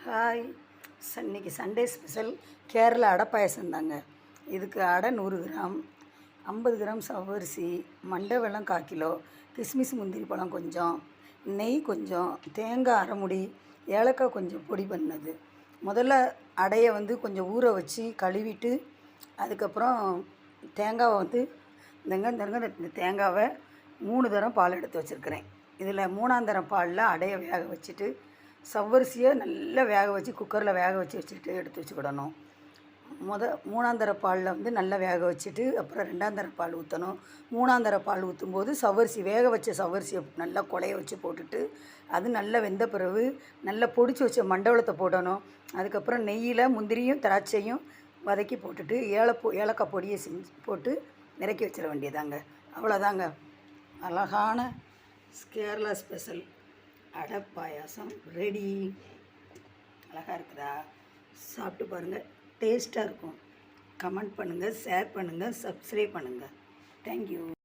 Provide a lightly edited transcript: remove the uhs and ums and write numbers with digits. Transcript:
Hi. இன்னைக்கு Sunday special Kerala அடை பாயசம் தாங்க. இதுக்கு அடை 100 கிராம், 50 கிராம் சவ்வரிசி, மண்டை வெல்லம் 1/4 கிலோ, கிஸ்மிஸ் முந்திரி பழம் கொஞ்சம், நெய் கொஞ்சம், தேங்காய் அரை முடி, ஏலக்காய் கொஞ்சம் பொடி பண்ணது. முதல்ல அடையை கொஞ்சம் ஊற வச்சு கழுவிட்டு, அதுக்கப்புறம் தேங்காவை இந்த தேங்காவை 3 தரம் பால் எடுத்து வச்சுருக்கிறேன். இதில் 3ஆம் தரம் பாலில் அடையை வேக வச்சுட்டு, சவ்வரிசியை நல்லா வேக வச்சு குக்கரில் வேக வச்சுட்டு எடுத்து வச்சுக்கிடணும். 3ஆம் தர பாலில் நல்லா வேக வச்சுட்டு, அப்புறம் 2ஆம் தர பால் ஊற்றணும். 3ஆம் தர பால் ஊற்றும்போது வேக வச்ச சவ்வரிசியை நல்லா குழைய வச்சு போட்டுட்டு, அது நல்லா வெந்த பிறகு நல்லா பொடிச்சு வச்ச மண்டவளத்தை போடணும். அதுக்கப்புறம் நெய்யில் முந்திரியும் திராட்சையும் வதக்கி போட்டுட்டு ஏலக்காய் பொடியை போட்டு இறக்கி வச்சிட வேண்டியதாங்க. அவ்வளோதாங்க. அழகான கேரளா ஸ்பெஷல் அடை பாயாசம் ரெடி. அழகாக இருக்குதா? சாப்பிட்டு பாருங்கள், டேஸ்ட்டாக இருக்கும். கமெண்ட் பண்ணுங்கள், ஷேர் பண்ணுங்கள், சப்ஸ்கிரைப் பண்ணுங்கள். தேங்க்யூ.